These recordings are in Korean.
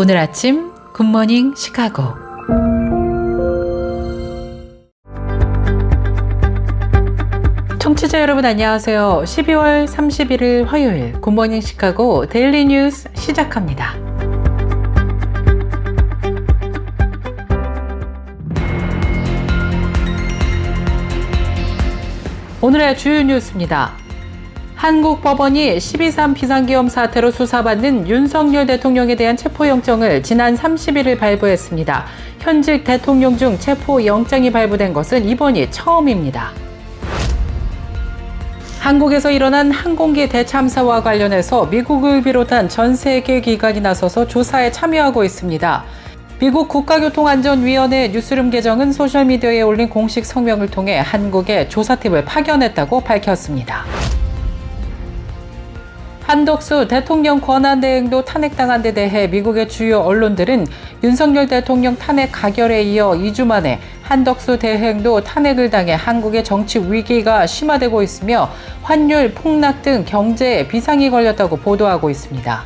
오늘 아침 굿모닝 시카고. 청취자 여러분 안녕하세요. 12월 31일 화요일 굿모닝 시카고 데일리 뉴스 시작합니다. 오늘의 주요 뉴스입니다. 한국 법원이 12.3 비상계엄 사태로 수사받는 윤석열 대통령에 대한 체포영장을 지난 31일 발부했습니다. 현직 대통령 중 체포영장이 발부된 것은 이번이 처음입니다. 한국에서 일어난 항공기 대참사와 관련해서 미국을 비롯한 전 세계 기관이 나서서 조사에 참여하고 있습니다. 미국 국가교통안전위원회 뉴스룸 계정은 소셜미디어에 올린 공식 성명을 통해 한국에 조사팀을 파견했다고 밝혔습니다. 한덕수 대통령 권한대행도 탄핵당한 데 대해 미국의 주요 언론들은 윤석열 대통령 탄핵 가결에 이어 2주 만에 한덕수 대행도 탄핵을 당해 한국의 정치 위기가 심화되고 있으며 환율 폭락 등 경제에 비상이 걸렸다고 보도하고 있습니다.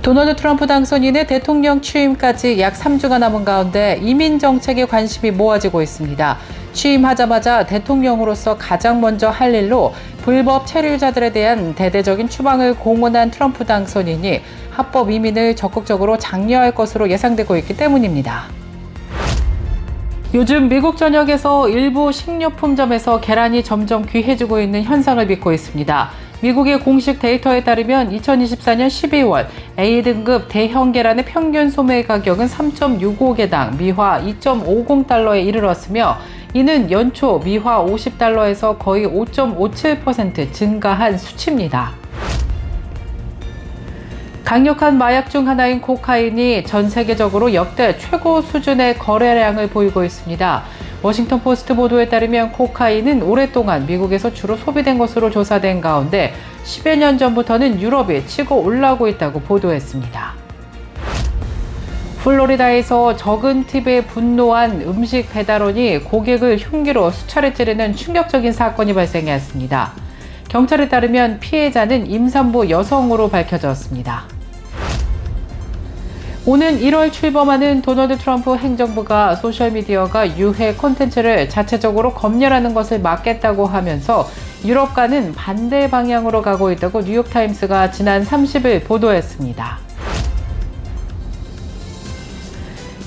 도널드 트럼프 당선인의 대통령 취임까지 약 3주가 남은 가운데 이민 정책에 관심이 모아지고 있습니다. 취임하자마자 대통령으로서 가장 먼저 할 일로 불법 체류자들에 대한 대대적인 추방을 공언한 트럼프 당선인이 합법 이민을 적극적으로 장려할 것으로 예상되고 있기 때문입니다. 요즘 미국 전역에서 일부 식료품점에서 계란이 점점 귀해지고 있는 현상을 빚고 있습니다. 미국의 공식 데이터에 따르면 2024년 12월 A등급 대형 계란의 평균 소매 가격은 3.65개당 미화 2.50달러에 이르렀으며 이는 연초 미화 50달러에서 거의 5.57% 증가한 수치입니다. 강력한 마약 중 하나인 코카인이 전 세계적으로 역대 최고 수준의 거래량을 보이고 있습니다. 워싱턴 포스트 보도에 따르면 코카인은 오랫동안 미국에서 주로 소비된 것으로 조사된 가운데 10여 년 전부터는 유럽에 치고 올라오고 있다고 보도했습니다. 플로리다에서 적은 팁에 분노한 음식 배달원이 고객을 흉기로 수차례 찌르는 충격적인 사건이 발생했습니다. 경찰에 따르면 피해자는 임산부 여성으로 밝혀졌습니다. 오는 1월 출범하는 도널드 트럼프 행정부가 소셜미디어가 유해 콘텐츠를 자체적으로 검열하는 것을 막겠다고 하면서 유럽과는 반대 방향으로 가고 있다고 뉴욕타임스가 지난 30일 보도했습니다.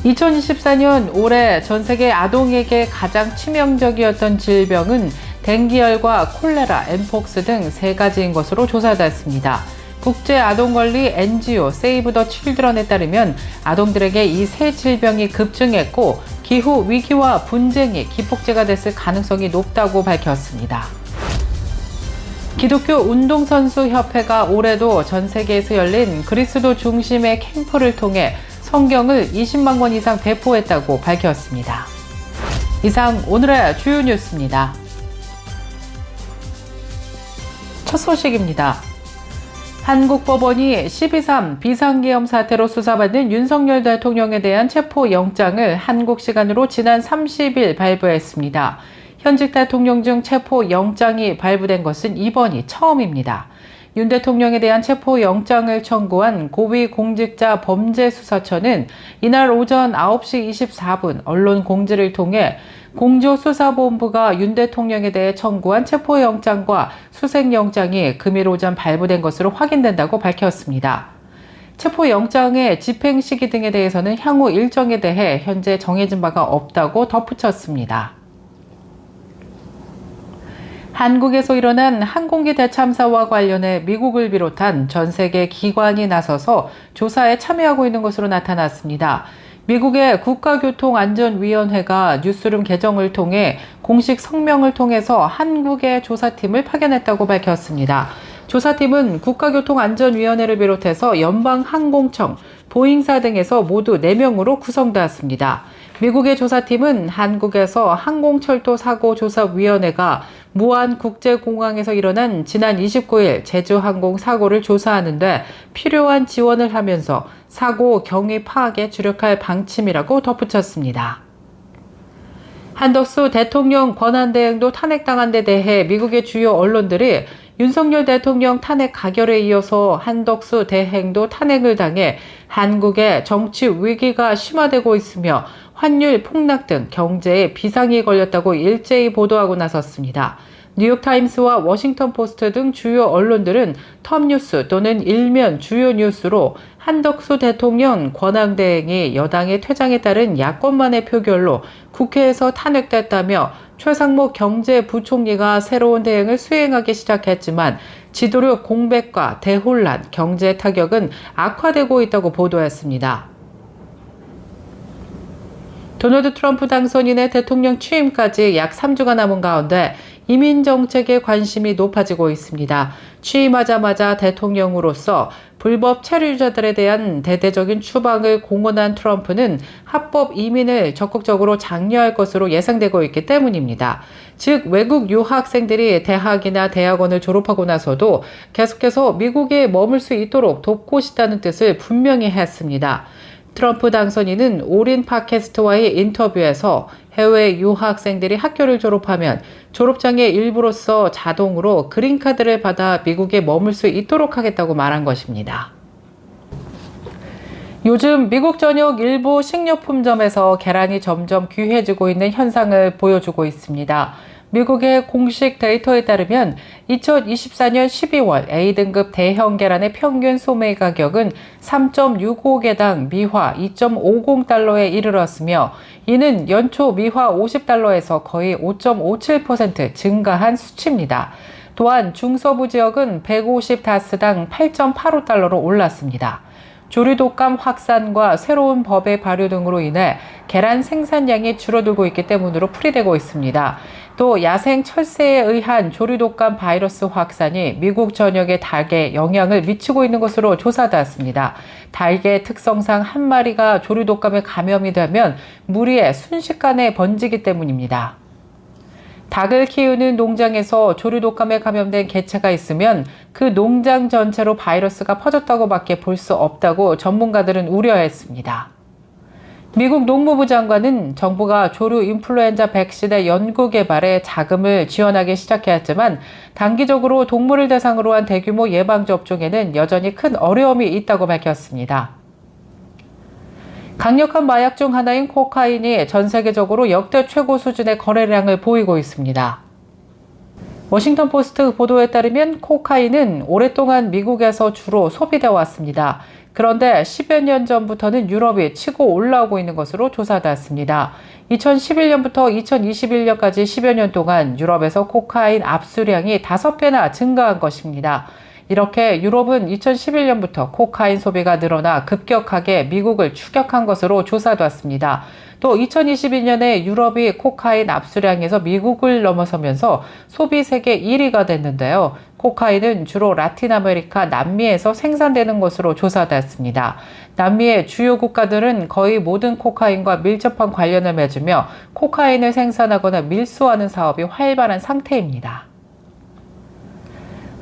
2024년 올해 전 세계 아동에게 가장 치명적이었던 질병은 댕기열과 콜레라, 엠폭스 등 3가지인 것으로 조사됐습니다. 국제아동권리 NGO 세이브 더 칠드런에 따르면 아동들에게 이 세 질병이 급증했고 기후 위기와 분쟁이 기폭제가 됐을 가능성이 높다고 밝혔습니다. 기독교 운동선수협회가 올해도 전 세계에서 열린 그리스도 중심의 캠프를 통해 성경을 20만 권 이상 배포했다고 밝혔습니다. 이상 오늘의 주요 뉴스입니다. 첫 소식입니다. 한국 법원이 12.3 비상계엄 사태로 수사받는 윤석열 대통령에 대한 체포영장을 한국 시간으로 지난 30일 발부했습니다. 현직 대통령 중 체포영장이 발부된 것은 이번이 처음입니다. 윤 대통령에 대한 체포영장을 청구한 고위공직자 범죄수사처는 이날 오전 9시 24분 언론 공지를 통해 공조수사본부가 윤 대통령에 대해 청구한 체포영장과 수색영장이 금일 오전 발부된 것으로 확인된다고 밝혔습니다. 체포영장의 집행 시기 등에 대해서는 향후 일정에 대해 현재 정해진 바가 없다고 덧붙였습니다. 한국에서 일어난 항공기 대참사와 관련해 미국을 비롯한 전 세계 기관이 나서서 조사에 참여하고 있는 것으로 나타났습니다. 미국의 국가교통안전위원회가 뉴스룸 계정을 통해 공식 성명을 통해서 한국의 조사팀을 파견했다고 밝혔습니다. 조사팀은 국가교통안전위원회를 비롯해서 연방항공청, 보잉사 등에서 모두 4명으로 구성되었습니다. 미국의 조사팀은 한국에서 항공철도사고조사위원회가 무안국제공항에서 일어난 지난 29일 제주항공 사고를 조사하는데 필요한 지원을 하면서 사고 경위 파악에 주력할 방침이라고 덧붙였습니다. 한덕수 대통령 권한대행도 탄핵당한 데 대해 미국의 주요 언론들이 윤석열 대통령 탄핵 가결에 이어서 한덕수 대행도 탄핵을 당해 한국의 정치 위기가 심화되고 있으며 환율 폭락 등 경제에 비상이 걸렸다고 일제히 보도하고 나섰습니다. 뉴욕타임스와 워싱턴포스트 등 주요 언론들은 톱뉴스 또는 일면 주요 뉴스로 한덕수 대통령 권한대행이 여당의 퇴장에 따른 야권만의 표결로 국회에서 탄핵됐다며 최상목 경제부총리가 새로운 대행을 수행하기 시작했지만 지도력 공백과 대혼란, 경제 타격은 악화되고 있다고 보도했습니다. 도널드 트럼프 당선인의 대통령 취임까지 약 3주가 남은 가운데 이민 정책에 관심이 높아지고 있습니다. 취임하자마자 대통령으로서 불법 체류자들에 대한 대대적인 추방을 공언한 트럼프는 합법 이민을 적극적으로 장려할 것으로 예상되고 있기 때문입니다. 즉 외국 유학생들이 대학이나 대학원을 졸업하고 나서도 계속해서 미국에 머물 수 있도록 돕고 싶다는 뜻을 분명히 했습니다. 트럼프 당선인은 올인 팟캐스트와의 인터뷰에서 해외 유학생들이 학교를 졸업하면 졸업장의 일부로서 자동으로 그린카드를 받아 미국에 머물 수 있도록 하겠다고 말한 것입니다. 요즘 미국 전역 일부 식료품점에서 계란이 점점 귀해지고 있는 현상을 보여주고 있습니다. 미국의 공식 데이터에 따르면 2024년 12월 A등급 대형 계란의 평균 소매 가격은 3.65개당 미화 2.50달러에 이르렀으며 이는 연초 미화 50달러에서 거의 5.57% 증가한 수치입니다. 또한 중서부 지역은 150다스당 8.85달러로 올랐습니다. 조류독감 확산과 새로운 법의 발효 등으로 인해 계란 생산량이 줄어들고 있기 때문으로 풀이되고 있습니다. 또 야생 철새에 의한 조류독감 바이러스 확산이 미국 전역의 닭에 영향을 미치고 있는 것으로 조사되었습니다. 닭의 특성상 한 마리가 조류독감에 감염이 되면 무리에 순식간에 번지기 때문입니다. 닭을 키우는 농장에서 조류독감에 감염된 개체가 있으면 그 농장 전체로 바이러스가 퍼졌다고밖에 볼 수 없다고 전문가들은 우려했습니다. 미국 농무부 장관은 정부가 조류 인플루엔자 백신의 연구 개발에 자금을 지원하기 시작했지만 단기적으로 동물을 대상으로 한 대규모 예방접종에는 여전히 큰 어려움이 있다고 밝혔습니다. 강력한 마약 중 하나인 코카인이 전 세계적으로 역대 최고 수준의 거래량을 보이고 있습니다. 워싱턴 포스트 보도에 따르면 코카인은 오랫동안 미국에서 주로 소비되어 왔습니다. 그런데 10여 년 전부터는 유럽이 치고 올라오고 있는 것으로 조사됐습니다. 2011년부터 2021년까지 10여 년 동안 유럽에서 코카인 압수량이 5배나 증가한 것입니다. 이렇게 유럽은 2011년부터 코카인 소비가 늘어나 급격하게 미국을 추격한 것으로 조사됐습니다. 또 2022년에 유럽이 코카인 압수량에서 미국을 넘어서면서 소비 세계 1위가 됐는데요. 코카인은 주로 라틴 아메리카, 남미에서 생산되는 것으로 조사됐습니다. 남미의 주요 국가들은 거의 모든 코카인과 밀접한 관련을 맺으며 코카인을 생산하거나 밀수하는 사업이 활발한 상태입니다.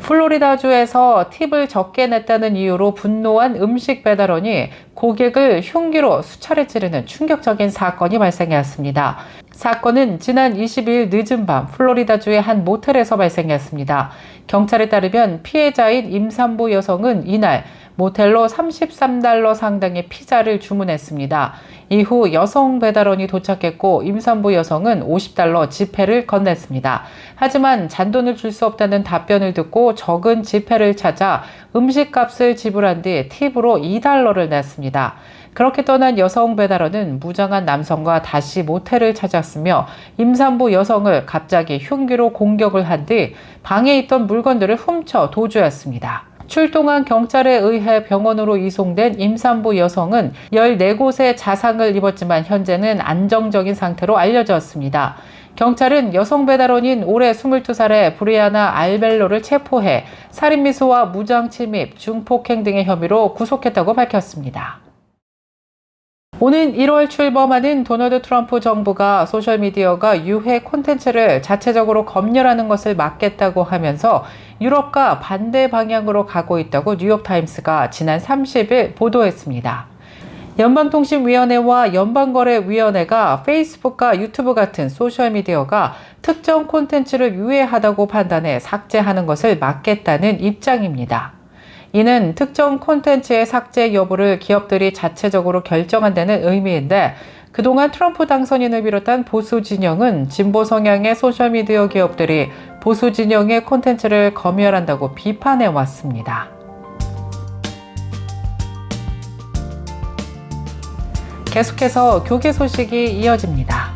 플로리다주에서 팁을 적게 냈다는 이유로 분노한 음식 배달원이 고객을 흉기로 수차례 찌르는 충격적인 사건이 발생했습니다. 사건은 지난 22일 늦은 밤 플로리다주의 한 모텔에서 발생했습니다. 경찰에 따르면 피해자인 임산부 여성은 이날 모텔로 $33 상당의 피자를 주문했습니다. 이후 여성 배달원이 도착했고 임산부 여성은 $50 지폐를 건넸습니다. 하지만 잔돈을 줄 수 없다는 답변을 듣고 적은 지폐를 찾아 음식값을 지불한 뒤 팁으로 $2를 냈습니다. 그렇게 떠난 여성 배달원은 무장한 남성과 다시 모텔을 찾았으며 임산부 여성을 갑자기 흉기로 공격을 한 뒤 방에 있던 물건들을 훔쳐 도주했습니다. 출동한 경찰에 의해 병원으로 이송된 임산부 여성은 14곳의 자상을 입었지만 현재는 안정적인 상태로 알려졌습니다. 경찰은 여성 배달원인 올해 22살의 브리아나 알벨로를 체포해 살인미수와 무장침입, 중폭행 등의 혐의로 구속했다고 밝혔습니다. 오는 1월 출범하는 도널드 트럼프 정부가 소셜미디어가 유해 콘텐츠를 자체적으로 검열하는 것을 막겠다고 하면서 유럽과 반대 방향으로 가고 있다고 뉴욕타임스가 지난 30일 보도했습니다. 연방통신위원회와 연방거래위원회가 페이스북과 유튜브 같은 소셜미디어가 특정 콘텐츠를 유해하다고 판단해 삭제하는 것을 막겠다는 입장입니다. 이는 특정 콘텐츠의 삭제 여부를 기업들이 자체적으로 결정한다는 의미인데, 그동안 트럼프 당선인을 비롯한 보수 진영은 진보 성향의 소셜미디어 기업들이 보수 진영의 콘텐츠를 검열한다고 비판해 왔습니다. 계속해서 교계 소식이 이어집니다.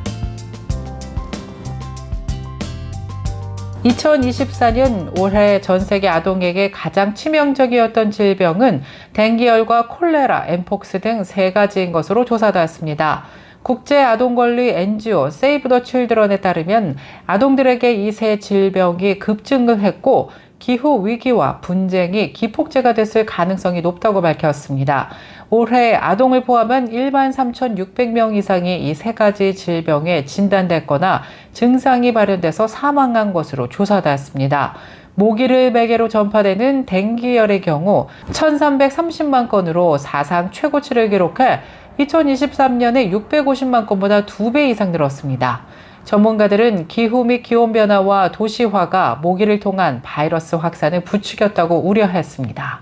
2024년 올해 전 세계 아동에게 가장 치명적이었던 질병은 댕기열과 콜레라, 엠폭스 등 3가지인 것으로 조사되었습니다. 국제아동권리 NGO 세이브 더 칠드런에 따르면 아동들에게 이 세 질병이 급증을 했고, 기후 위기와 분쟁이 기폭제가 됐을 가능성이 높다고 밝혔습니다. 올해 아동을 포함한 13,600명 이상이 이 3가지 질병에 진단됐거나 증상이 발현돼서 사망한 것으로 조사되었습니다. 모기를 매개로 전파되는 댕기열의 경우 1,330만 건으로 사상 최고치를 기록해 2023년에 650만 건보다 2배 이상 늘었습니다. 전문가들은 기후 및 기온변화와 도시화가 모기를 통한 바이러스 확산을 부추겼다고 우려했습니다.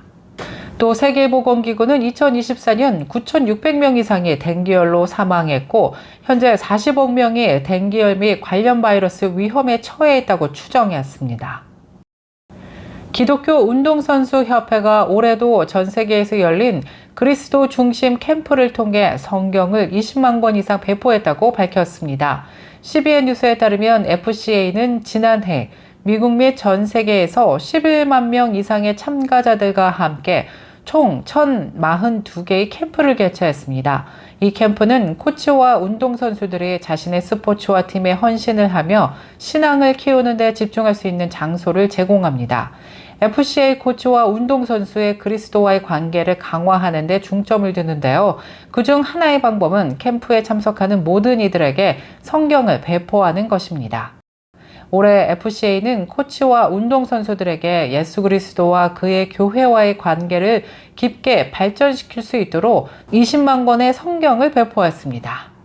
또 세계보건기구는 2024년 9,600명 이상이 댕기열로 사망했고, 현재 40억 명이 댕기열 및 관련 바이러스 위험에 처해 있다고 추정했습니다. 기독교 운동선수협회가 올해도 전 세계에서 열린 그리스도 중심 캠프를 통해 성경을 20만 권 이상 배포했다고 밝혔습니다. CBN 뉴스에 따르면 FCA는 지난해 미국 및 전 세계에서 11만 명 이상의 참가자들과 함께 총 1,042개의 캠프를 개최했습니다. 이 캠프는 코치와 운동선수들이 자신의 스포츠와 팀에 헌신을 하며 신앙을 키우는 데 집중할 수 있는 장소를 제공합니다. FCA 코치와 운동선수의 그리스도와의 관계를 강화하는 데 중점을 두는데요. 그중 하나의 방법은 캠프에 참석하는 모든 이들에게 성경을 배포하는 것입니다. 올해 FCA는 코치와 운동선수들에게 예수 그리스도와 그의 교회와의 관계를 깊게 발전시킬 수 있도록 20만 권의 성경을 배포했습니다.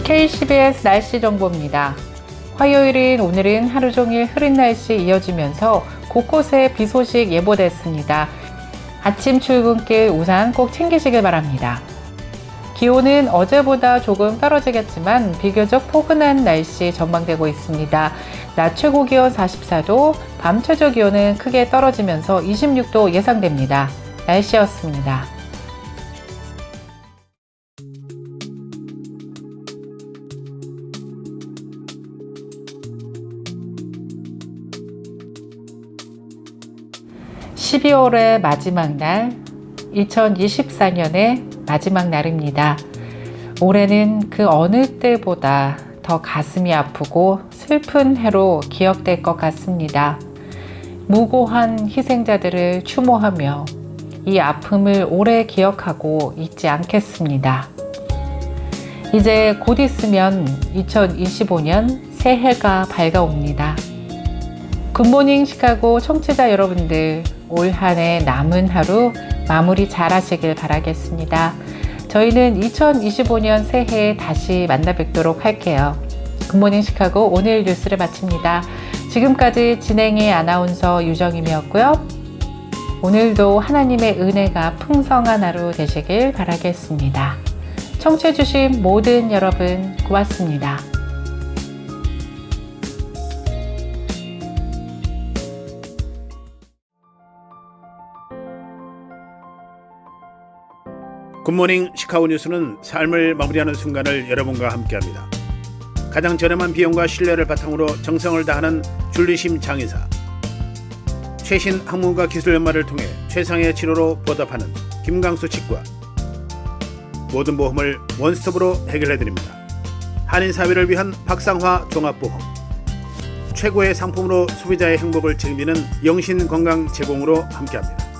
KCBS 날씨 정보입니다. 화요일인 오늘은 하루 종일 흐린 날씨 이어지면서 곳곳에 비 소식 예보됐습니다. 아침 출근길 우산 꼭 챙기시길 바랍니다. 기온은 어제보다 조금 떨어지겠지만 비교적 포근한 날씨 전망되고 있습니다. 낮 최고 기온 44도, 밤 최저 기온은 크게 떨어지면서 26도 예상됩니다. 날씨였습니다. (12월의) 마지막 날, 2024년의 마지막 날입니다. 올해는 그 어느 때보다 더 가슴이 아프고 슬픈 해로 기억될 것 같습니다. 무고한 희생자들을 추모하며 이 아픔을 오래 기억하고 잊지 않겠습니다. 이제 곧 있으면 2025년 새해가 밝아옵니다. 굿모닝 시카고 청취자 여러분들, 올 한 해 남은 하루 마무리 잘 하시길 바라겠습니다. 저희는 2025년 새해에 다시 만나 뵙도록 할게요. 굿모닝 시카고 오늘 뉴스를 마칩니다. 지금까지 진행의 아나운서 유정임이었고요. 오늘도 하나님의 은혜가 풍성한 하루 되시길 바라겠습니다. 청취해주신 모든 여러분 고맙습니다. 굿모닝 시카고 뉴스는 삶을 마무리하는 순간을 여러분과 함께합니다. 가장 저렴한 비용과 신뢰를 바탕으로 정성을 다하는 줄리심 장의사, 최신 학문과 기술 연마를 통해 최상의 치료로 보답하는 김강수 치과, 모든 보험을 원스톱으로 해결해드립니다. 한인사회를 위한 박상화 종합보험, 최고의 상품으로 소비자의 행복을 책임지는 영신건강 제공으로 함께합니다.